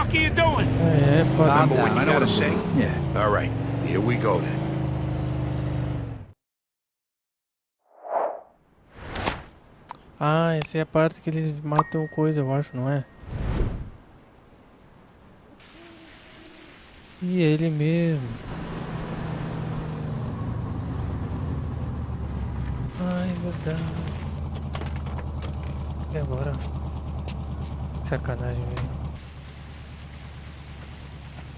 fuck are you doing? Calm Remember when down, you I know what gotta to say? Yeah. All right, here we go then. Ah, essa é a parte que eles matam coisa, eu acho, não é? E é ele mesmo. Ai, meu Deus. E agora? Sacanagem, velho.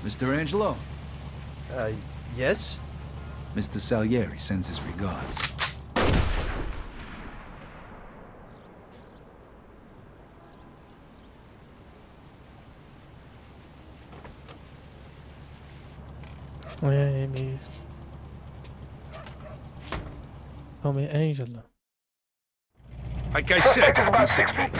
Mr. Angelo, Yes? Mr. Salieri sends his regards. É mesmo. Tome, Angela. Like I said, just be 6 feet.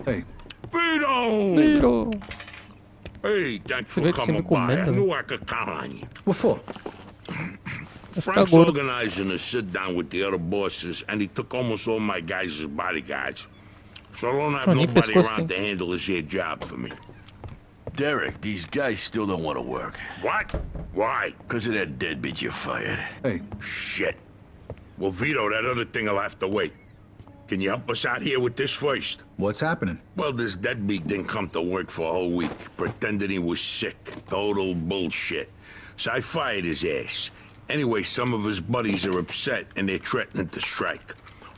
Hey, Vito! Vito! Hey, thanks Você for vê que você me coming by. I comendo, knew I could count on you. What for? Você tá Frank's gordo. organizing a sit-down with the other bosses, and he took almost all my guys as bodyguards. So I don't have Oh, nem nobody pescoço around tem. to handle this here job for me. Derek, these guys still don't want to work. What? Why? Because of that deadbeat you fired. hey, Shit. Well, Vito, that other thing will have to wait. Can you help us out here with this first? what's happening? Well, this deadbeat didn't come to work for a whole week, pretending he was sick. Total bullshit. So I fired his ass. Anyway, some of his buddies are upset, and they're threatening to strike.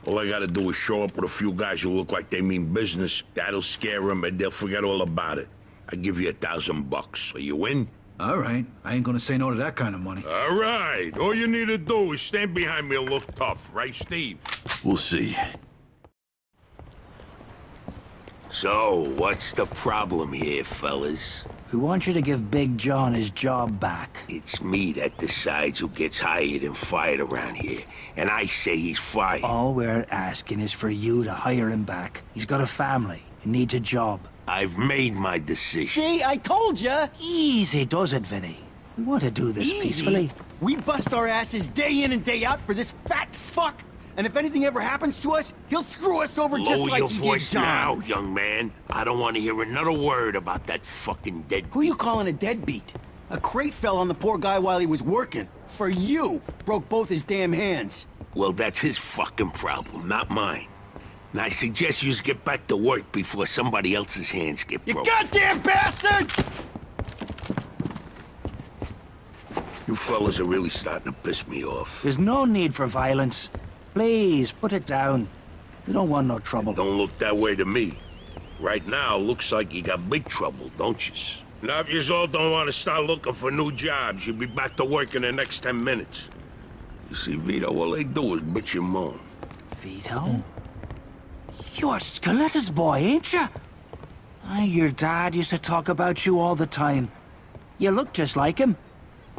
All I gotta do is show up with a few guys who look like they mean business. That'll scare them, and they'll forget all about it. I give you $1,000. Are you in? All right, I ain't gonna say no to that kind of money. All right. All you need to do is stand behind me and look tough, right, Steve? We'll see. So, what's the problem here, fellas? We want you to give Big John his job back. It's me that decides who gets hired and fired around here. And I say he's fired. All we're asking is for you to hire him back. He's got a family. He needs a job. I've made my decision. See, I told ya! Easy does it, Vinny. We want to do this peacefully. We bust our asses day in and day out for this fat fuck! And if anything ever happens to us, he'll screw us over just Lower like your he did voice John. now, young man. I don't want to hear another word about that fucking dead. Who you calling a deadbeat? A crate fell on the poor guy while he was working. For you! Broke both his damn hands. Well, that's his fucking problem, not mine. And I suggest you just get back to work before somebody else's hands get You broken. goddamn bastard! You fellas are really starting to piss me off. There's no need for violence. Please, put it down. We don't want no trouble. Don't look that way to me. Right now, looks like you got big trouble, don't you? Now, if you all don't want to start looking for new jobs, you'll be back to work in the next 10 minutes. You see, Vito, all they do is bitch and moan. Vito? You're Scoletta's boy, ain't you? Your dad used to talk about you all the time. You look just like him.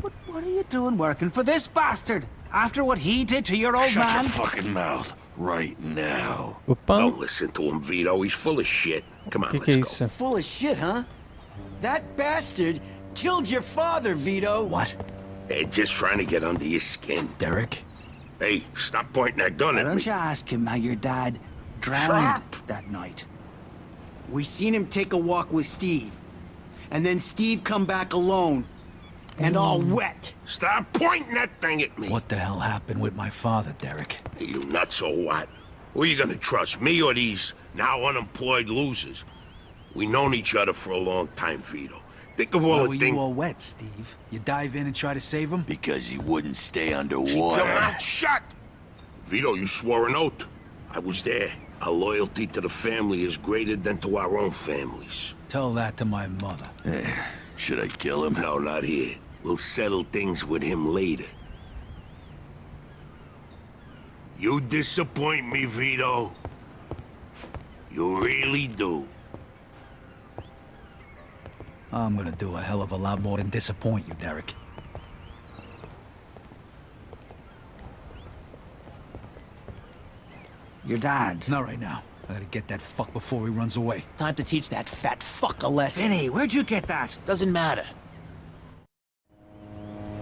But what are you doing working for this bastard? After what he did to your old Shut man? your fucking mouth right now. Opa, Don't listen to him, Vito. He's full of shit. Come on, que let's é go. isso? Full of shit, huh? That bastard killed your father, Vito. What? They're just trying to get under your skin. Derek? Hey, stop pointing that gun Why at don't me. you ask him how your dad drowned that night? We seen him take a walk with Steve. And then Steve come back alone. And all wet. Stop pointing that thing at me. What the hell happened with my father, Derek? Are you nuts or what? Who are you gonna trust, me or these now unemployed losers? We known each other for a long time, Vito. Think of all Why the were things... you all wet, Steve? You dive in and try to save him? Because he wouldn't stay Keep underwater. your mouth shut! Vito, you swore an oath. I was there. Our loyalty to the family is greater than to our own families. Tell that to my mother. Should I kill him? No, not here. We'll settle things with him later. You disappoint me, Vito. You really do. I'm gonna do a hell of a lot more than disappoint you, Derek. Your dad. Not right now. I gotta get that fuck before he runs away. Time to teach that fat fuck a lesson. Vinny, where'd you get that? Doesn't matter.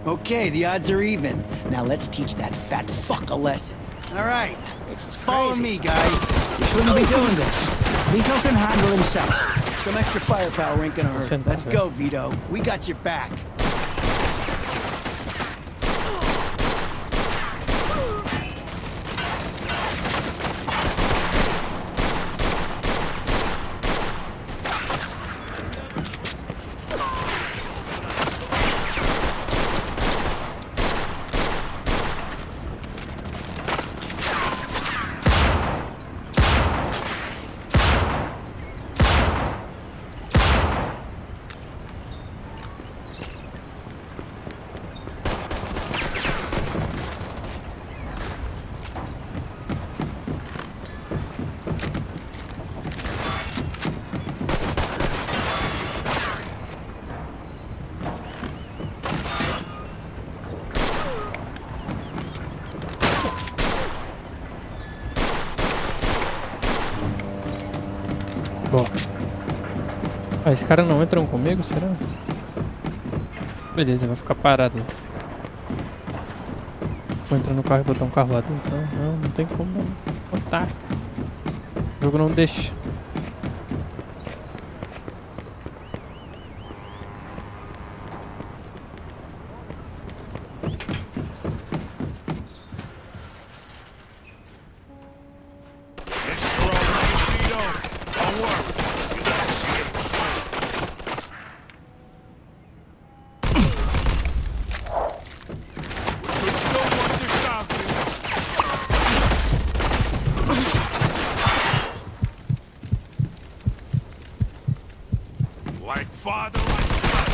Okay, the odds are even. Now let's teach that fat fuck a lesson. All right, follow me, guys. You shouldn't be doing this. Vito can handle himself. Some extra firepower ain't gonna hurt. Send Let's that. go, Vito. We got your back. Bom. Ah, esse cara não entram comigo, será? Beleza, vai ficar parado aí. Vou entrar no carro e botar um carro lá dentro. Não tem como não tá. O jogo não deixa. Like father, like son.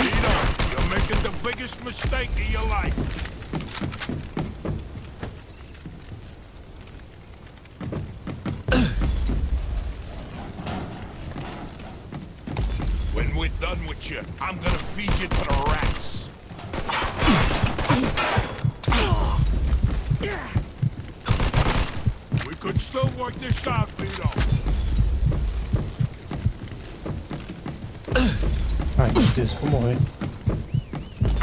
Vito, you're making the biggest mistake of your life. When we're done with you, I'm gonna feed you to the rats. We could still work this out, Vito. Ai, meu Deus, vou morrer.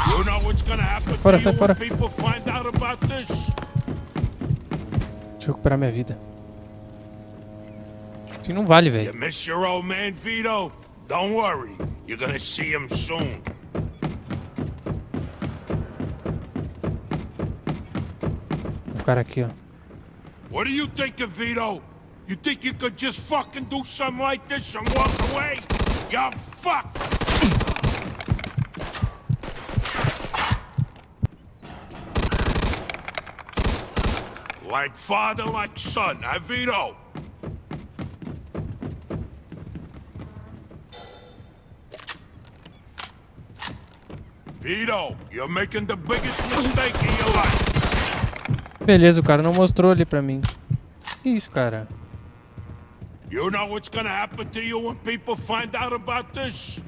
You know what's gonna happen Fora, to sai you fora. when people find out about this? Deixa eu recuperar minha vida. Isso não vale, You velho. miss your old man, Vito? Don't worry. You're gonna see him soon. O cara aqui, ó. What do you think, Vito? You think you could just fucking do something like this and walk away? You're fucked! Like father, like son, huh, Vito? Vito, you're making the biggest mistake of your life. Beleza, o cara não mostrou ali pra mim. Que isso, cara? You know what's gonna happen to you when people find out about this?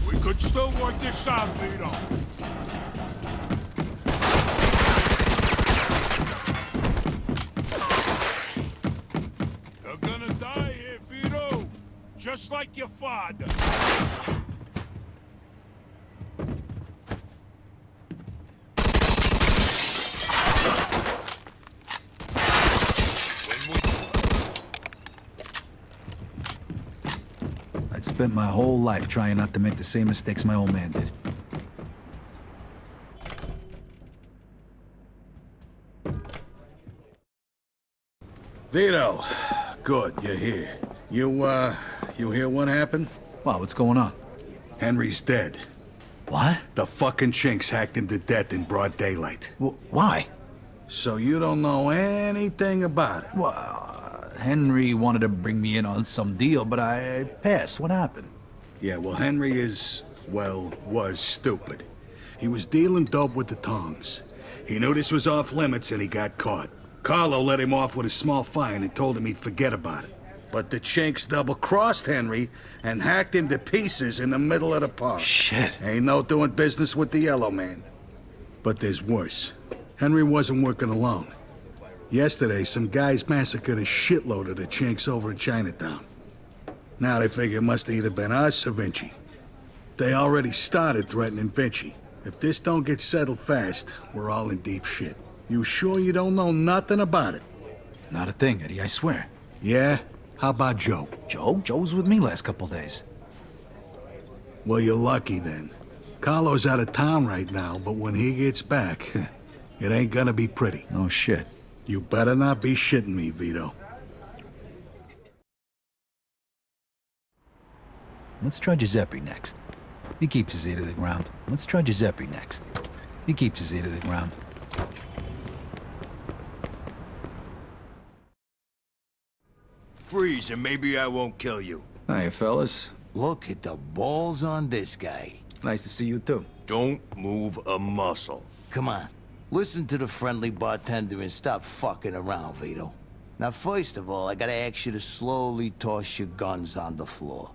We could still work this out, Vito. You're gonna die here, Vito. Just like your father. I'd spent my whole life trying not to make the same mistakes my old man did. Vito, good, you're here. You hear what happened? Wow, what's going on? Henry's dead. What? The fucking chinks hacked him to death in broad daylight. Why? So you don't know anything about it? Well, Henry wanted to bring me in on some deal, but I passed. What happened? Yeah, well, Henry was stupid. He was dealing dope with the tongs. He knew this was off limits and he got caught. Carlo let him off with a small fine and told him he'd forget about it. But the chinks double-crossed Henry and hacked him to pieces in the middle of the park. Shit. Ain't no doing business with the Yellow Man. But there's worse. Henry wasn't working alone. Yesterday, some guys massacred a shitload of the chinks over in Chinatown. Now they figure it must have either been us or Vinci. They already started threatening Vinci. If this don't get settled fast, we're all in deep shit. You sure you don't know nothing about it? Not a thing, Eddie, I swear. Yeah? How about Joe? Joe? Joe was with me last couple days. Well, you're lucky then. Carlo's out of town right now, but when he gets back, it ain't gonna be pretty. No shit. You better not be shitting me, Vito. Let's try Giuseppe next. He keeps his ear to the ground. Let's try Giuseppe next. He keeps his ear to the ground. Freeze and maybe I won't kill you. Hiya, fellas. Look at the balls on this guy. Nice to see you, too. Don't move a muscle. Come on. Listen to the friendly bartender and stop fucking around, Vito. Now, first of all, I gotta ask you to slowly toss your guns on the floor.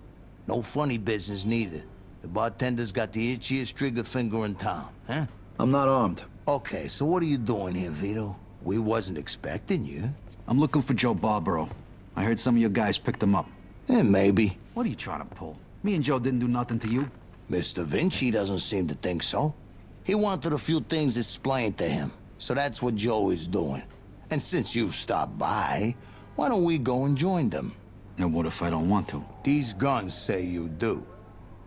No funny business neither. The bartender's got the itchiest trigger finger in town, huh? I'm not armed. Okay, so what are you doing here, Vito? We wasn't expecting you. I'm looking for Joe Barbaro. I heard some of your guys picked him up. Maybe. What are you trying to pull? Me and Joe didn't do nothing to you. Mr. Vinci doesn't seem to think so. He wanted a few things explained to him, so that's what Joe is doing. And since you've stopped by, why don't we go and join them? And what if I don't want to? These guns say you do.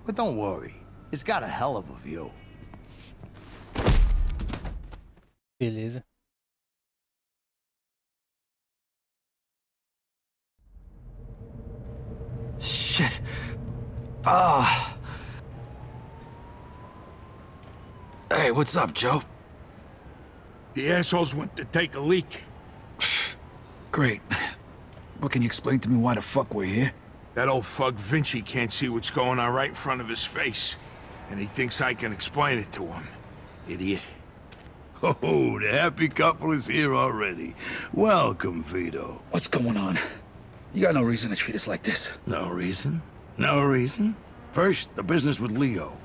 But don't worry, it's got a hell of a view. Beleza. Shit. Ah. Hey, what's up, Joe? The assholes went to take a leak. Great. But can you explain to me why the fuck we're here? That old fuck Vinci can't see what's going on right in front of his face. And he thinks I can explain it to him. Idiot. Oh, the happy couple is here already. Welcome, Vito. What's going on? You got no reason to treat us like this. No reason? No reason? First, the business with Leo.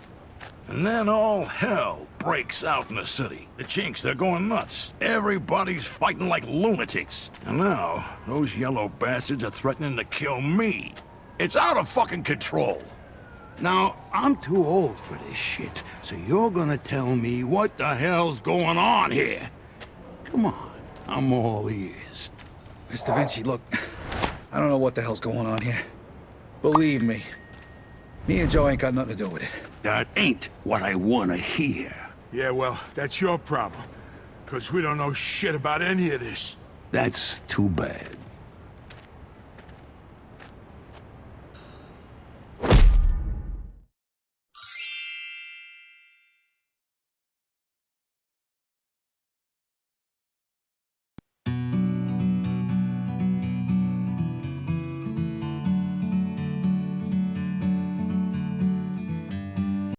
And then all hell breaks out in the city. The chinks, they're going nuts. Everybody's fighting like lunatics. And now, those yellow bastards are threatening to kill me. It's out of fucking control. Now, I'm too old for this shit, so you're gonna tell me what the hell's going on here. Come on, I'm all ears. Mr. Vinci, look. I don't know what the hell's going on here. Believe me. Me and Joe ain't got nothing to do with it. That ain't what I wanna hear. Yeah, well, that's your problem. Because we don't know shit about any of this. That's too bad.